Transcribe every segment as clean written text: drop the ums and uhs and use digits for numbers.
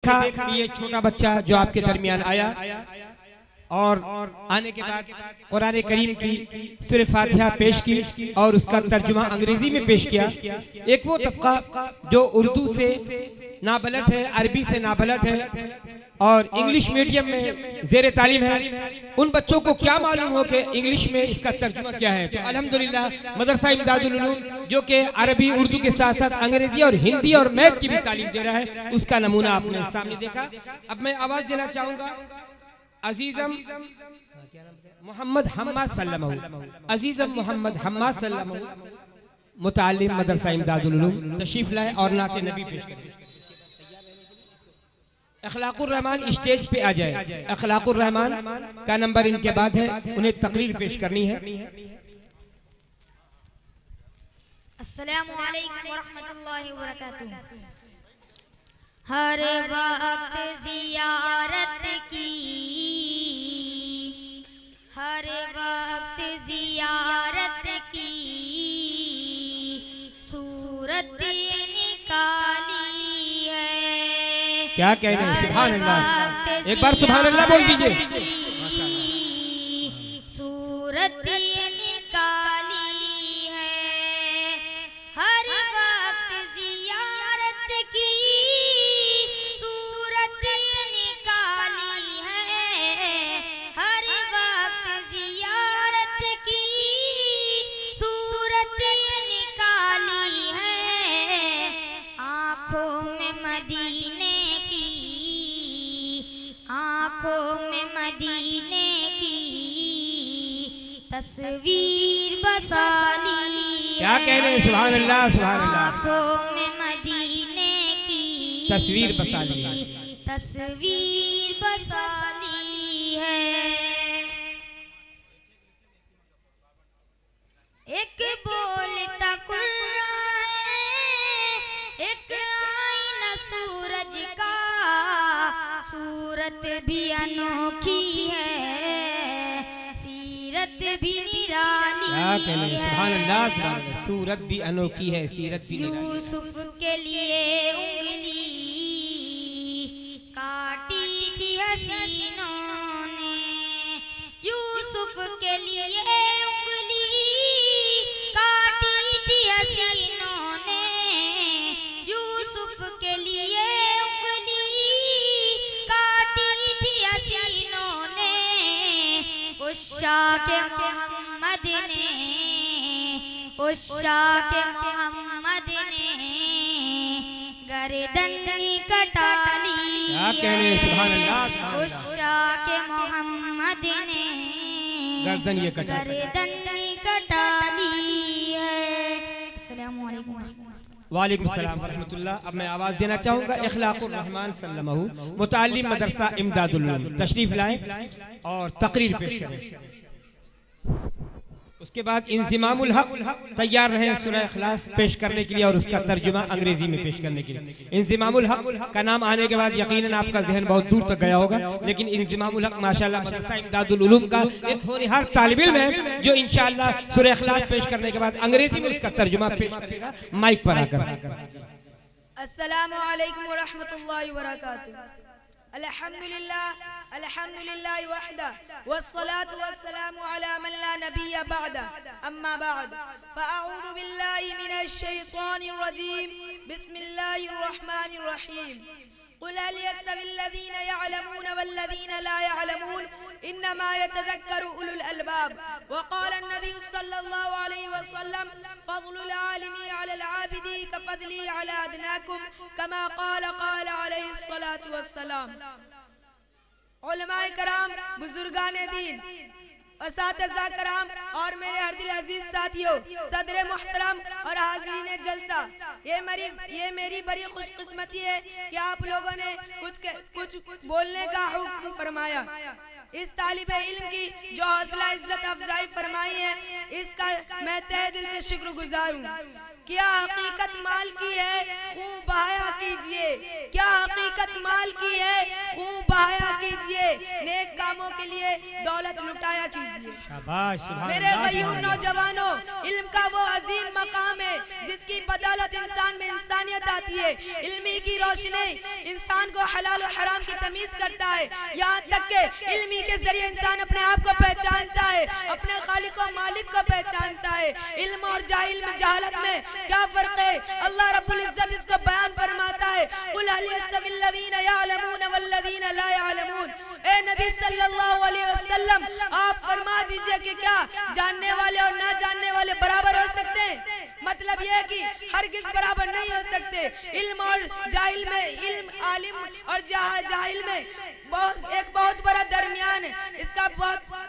देखा कि ये छोटा बच्चा जो आपके दरमियान आया और आने के बाद कुरान करीम की सूरह फातिहा पेश की और उसका तर्जुमा अंग्रेजी में पेश किया। एक वो तबका जो उर्दू से नाबलद है, अरबी से नाबलद है और इंग्लिश मीडियम में ज़ेर तालीम है, उन बच्चों को क्या मालूम हो कि इंग्लिश में इसका तर्जुमा क्या है। तो अल्हम्दुलिल्लाह मदरसा इमदादुल उलूम जो कि अरबी उर्दू के साथ साथ अंग्रेजी और हिंदी और मैथ की भी तालीम दे रहा है, उसका नमूना आपने सामने देखा। अब मैं आवाज़ देना चाहूँगा अजीज़म मोहम्मद हम्माद सल्लमहु, अजीज़म मोहम्मद हम्माद सल्लमहु मुतालिम मदरसा इमदादुल उलूम तशरीफ लाए और नाते नबी पेश करें। अखलाकुर रहमान स्टेज पे आ जाए। अखलाकुर रहमान का नंबर इनके बाद है, उन्हें तकरीर पेश करनी है। अस्सलामु अलैकुम व रहमतुल्लाहि व बरकातुहू। हर वक्त ज़ियारत की, हर वक्त ज़ियारत की सूरत निकाली है। क्या कह रहे हैं? सुभान अल्लाह, एक बार सुभान अल्लाह बोल दीजिए। सूरत निकाली है, हर वक्त ज़ियारत की सूरत निकाली है, हर वक्त ज़ियारत की सूरत निकाली है। आँखों में मदीने की, आँखों में मदीने की तस्वीर बसाली। क्या कह रहे हैं? सुभान अल्लाह, सुभान अल्लाह। आँखों में मदीने की तस्वीर बसाली है, तस्वीर बसाली है। एक बोलता कुर्रा है, एक आईना सूरज का, सूरत भी अनोखी है, सीरत भी निराली क्या कह रहे हैं? है। सुभान अल्लाह, सुभान अल्लाह। सूरत भी अनोखी है, सीरत भी निराली है। यूसुफ के लिए उंगली काटी थी हसीनों ने, यूसुफ के लिए उंगली काटी थी हसीनों ने, यूसुफ के लिए उंगली काटी थी हसीनों ने। उस शाह मोहम्मद ने, उस शाह मोहम्मद ने गर्दन ही कटा ली। क्या कह रहे हैं? सुभान अल्लाह, सुभान उस अल्लाह। शाह मोहम्मद ने गर्दन ये कटा ली। गर्दन ही कटा ली है। अस्सलामु अलैकुम व रहमतुल्लाह। वालेकुम सलाम रहमतुल्लाह। अब मैं आवाज़ देना चाहूँगा इखलाकुर रहमान सल्लमहु मुतालिम मदरसा इमदादुल उलूम तशरीफ लाएं और तकरीर पेश करें। उसके बाद इंज़िमामुल हक तैयार रहें सूरह इखलास पेश करने के लिए और उसका तर्जुमा अंग्रेजी में पेश करने के लिए। इंज़िमामुल हक का नाम आने के बाद यकीनन आपका जहन बहुत दूर तक गया होगा, लेकिन इंज़िमामुल हक माशाअल्लाह मदरसा इमदादुल उलूम का एक होनहार तालिब इल्म है जो इंशाअल्लाह सूरह इखलास पेश करने के बाद अंग्रेजी में उसका तर्जुमा पेश करेगा माइक पर आकर। अस्सलामु अलैकुम व रहमतुल्लाहि व बरकातुहू। अल्हम्दुलिल्लाह अल्हम्दुलिल्लाह वहदा वस्सलातु वस्सलामु अला मन ला नबिय्य बअदा अम्मा बाद फअऊज़ु बिल्लाहि मिनश शैतानिर रजीम बिस्मिल्लाहिर रहमानिर रहीम। कुल हल यस्तविल्लज़ीन यअलमून वल्लज़ीन ला यअलमून इन्नमा यतज़क्करु उलुल अलबाब। वक़ाल अन्नबी सल्लल्लाहु अलैहि वसल्लम फ़ज़्लुल आलिमी अलल आबिदी कफ़ज़ली अला अदनाकुम कमा क़ाल अलैहिस्सलातु वस्सलाम। उलमाए कराम, बुजुर्गाने दीन, असातिज़ा कराम और मेरे हर दिल अजीज साथियों, सदर मुहतरम और हाज़रीन जलसा, ये मेरी बड़ी खुशकिस्मती है कि आप लोगों ने कुछ बोलने का हुक्म फरमाया। इस तालिब इल्म की जो हौसला इज्जत अफजाई फरमाई है, इसका मैं तहे दिल से शुक्रगुजार हूँ। क्या हकीकत माल की है, खूब बहाया कीजिए। क्या हकीकत माल की है, खूब बहाया कीजिए। नेक कामों के लिए दौलत लुटाया कीजिए। शाबाश, सुभान मेरे अल्लाह, गयूर सुभान अल्लाह। नौजवानों, इल्म का वो अजीम मकाम है जिसकी बदौलत इंसान में इंसानियत आती है। इल्मी की रोशनी इंसान को हलाल और हराम की तमीज करता है। यहाँ तक के इल्मी के जरिए इंसान अपने आप को पहचानता है, अपने खालिक और मालिक को पहचानता है। इल्म और जाहिल में, जहालत में क्या फर्क है? अल्लाह रब्बुल इज्जत इसको बयान फरमाता है, कुल हल यस्तविल लज़ीना यअलमून वल्लज़ीना ला यअलमून। ए नबी सल्लल्लाहु अलैहि वसल्लम, आप फरमा दीजिए कि क्या जानने वाले और ना जानने वाले बराबर हो सकते हैं? मतलब यह है कि हरगिज बराबर नहीं हो सकते। इल्म और जाहिल में, इल्म आलिम और जाहिल में एक बहुत बड़ा दरमियान है।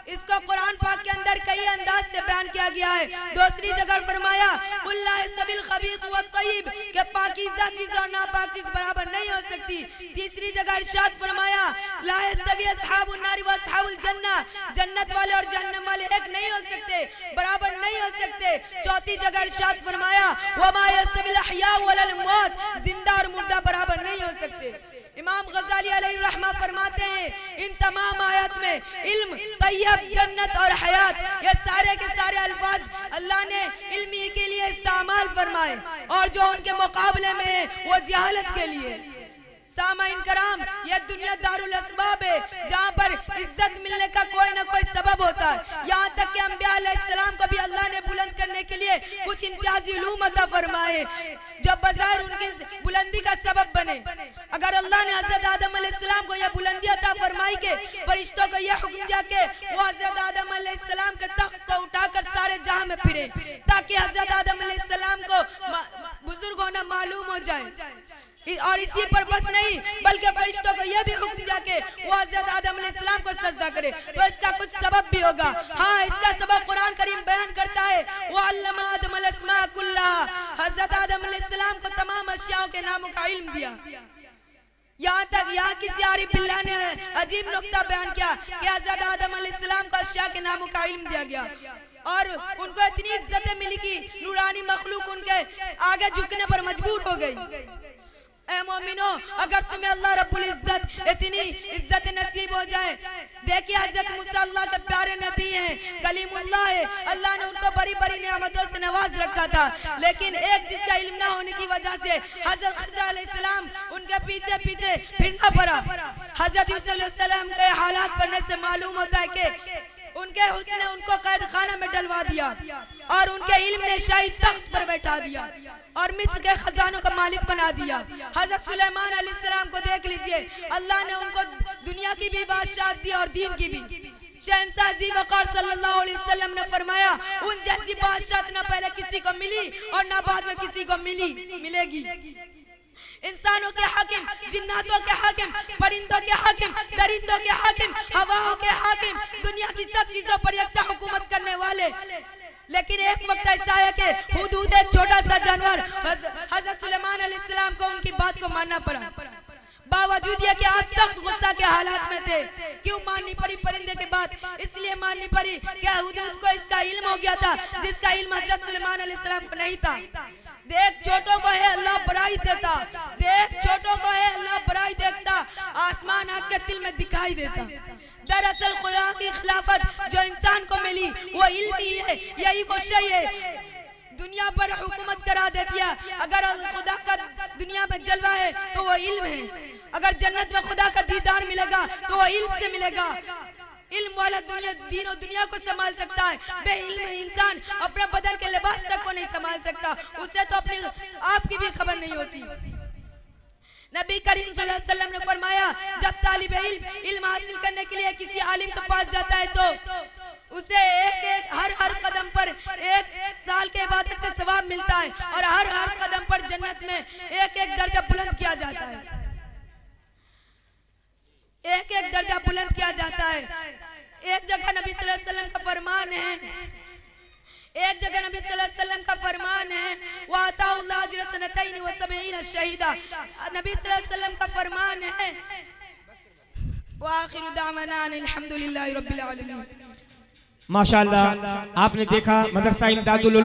इसको कुरान पाक के अंदर कई अंदाज से बयान किया गया है। दूसरी जगह फरमाया कुल ला यस्तविल खबीथ व तय्यब, कि पाकीज़ा चीज और नापाक चीज बराबर नहीं हो सकती। तीसरी जगह इरशाद फरमाया ला यस्तवी अस्हाबुन नार व अस्हाबुल जन्नह, जन्नत वाले और जहन्नम वाले एक नहीं हो सकते, बराबर नहीं हो सकते। चौथी जगह इरशाद फरमाया वमा यस्तविल अहया वल मौत, जिंदा और मुर्दा बराबर नहीं हो सकते। इमाम गजाली अलैहि रहमा फरमाते हैं इन तमाम आयत में इल्म, तय्यब, जन्नत और हयात, ये सारे के सारे अल्फाज अल्लाह ने इल्मी के लिए इस्तेमाल फरमाए और जो उनके मुकाबले में है वो जहालत के लिए। सामाइन कराम, यह दुनिया दारुल अस्बाब है जहाँ पर इज्जत मिलने का कोई ना कोई सबब होता है। यहाँ तक कि अंबिया अलैहिस्सलाम को भी अल्लाह ने बुलंद करने के लिए कुछ इम्तियाजी उलूम अता फरमाए जो बज़ाहिर उनकी बुलंदी का सबब बने। अगर अल्लाह ने हज़रत आदम अलैहिस्सलाम को यह बुलंदी अता फरमाई के फरिश्तों को यह हुक्म दिया कि वो हज़रत आदम अलैहिस्सलाम के तख्त को उठाकर सारे जहां में फिरे ताकि हज़रत आदम अलैहिस्सलाम को बुजुर्ग होना मालूम हो जाए, और इसी पर बस नहीं बल्कि फरिश्तों को यह भी हुक्म दिया कि वो हज़रत आदम अलैहिस्सलाम को सजदा करे, तो इसका कुछ सबब भी होगा। हाँ, इसका सबब कुरान करीम बयान करता है वो अल्लमा आदम अल अस्मा कुल्लहा, हज़रत आदम अलैहिस्सलाम को तमाम अशियाओं के नामों का इल्म दिया। यहाँ किसी आरिफ बिल्लाह ने अजीब नुक्ता बयान किया कि हज़रत आदम अलैहिस्सलाम को अशिया के नामों का इल्म दिया गया और उनको इतनी इज्जतें मिली कि नूरानी मखलूक उनके आगे झुकने पर मजबूर हो गई। ऐ मोमिनो, अगर तुम्हें अल्लाह रब्बुल इज्जत इतनी इज्जत नसीब हो जाए, देखिए हज़रत मूसा अल्लाह के प्यारे नबी हैं, कलीमुल्लाह है, अल्लाह ने उनको बड़ी बड़ी नेमतों से नवाज रखा था, लेकिन एक चीज का इल्म ना होने की वजह से हज़रत खज़र अलैहिस्सलाम उनके पीछे पीछे फिरना पड़ा। हज़रत यूसुफ अलैहिस्सलाम के हालात पढ़ने से मालूम होता है कि उनके हुस्न ने उनको कैद खाना में डलवा दिया और उनके इल्म ने शाही तख्त पर बैठा दिया और मिस्र के खजानों का मालिक बना दिया। हज़रत सुलेमान अलैहिस्सलाम को देख लीजिए, अल्लाह ने उनको दुनिया की भी बादशाह दी और दीन की भी। शहंशाह ज़ी वक़ार सल्लल्लाहु अलैहि वसल्लम ने फरमाया उन जैसी बादशाह न पहले किसी को मिली और न बाद में किसी को मिलेगी। इंसानों के हाकिम, जिन्नातों के हाकिम, परिंदों के हाकिम, दरिंदों के हाकिम, हवाओं के हाकिम, दुनिया की सब चीजों पर यकसा हुकूमत करने वाले। लेकिन एक वक्त ऐसा है कि हुदूद एक छोटा सा जानवर हज़रत सुलेमान अलैहिस्सलाम को उनकी बात को मानना पड़ा, बावजूद ये कि आप सख्त गुस्सा के हालात में थे। क्यों माननी पड़ी परिंदे की बात? इसलिए माननी पड़ी कि हुदूद को इसका इल्म हो गया था जिसका इल्म हज़रत सुलेमान अलैहिस्सलाम को नहीं था। देख छोटों को है अल्लाह बड़ाई देता, देख छोटों को है अल्लाह बड़ाई देखता, आसमान आग के दिल में दिखाई देता। दरअसल खुदा की खिलाफत जो इंसान को मिली वो इल्म ही है, यही वो शय है दुनिया पर हुकूमत करा देती है। अगर खुदा का दुनिया में जलवा है तो वो इल्म है, अगर जन्नत में खुदा का दीदार मिलेगा तो वो इल्म से मिलेगा। इल्म वाला दीन और दुनिया को संभाल सकता है, बेइल्म इंसान अपने बदन के लिबास तक को नहीं संभाल सकता, उसे तो अपने आप की भी खबर नहीं होती। नबी करीम सल्लल्लाहु अलैहि वसल्लम ने फरमाया जब तालिब इल्म हासिल करने के लिए किसी आलिम के पास जाता है तो उसे हर कदम पर 1 साल के इबादत का सवाब मिलता है और हर कदम पर जन्नत में एक दर्जा बुलंद किया जाता है, एक दर्जा बुलंद किया जाता है। एक जगह नबी सल्लल्लाहु अलैहि वसल्लम का फरमान है, एक जगह नबी सल्लल्लाहु अलैहि वसल्लम का फरमान है वाताउल्लाह अजर सनतैन व सबईन शहीदा, नबी सल्लल्लाहु अलैहि वसल्लम का फरमान है व आखिर दावाना अल्हम्दुलिल्लाहि रब्बिल आलमीन। माशाअल्लाह, आपने देखा मदरसा इमदादुल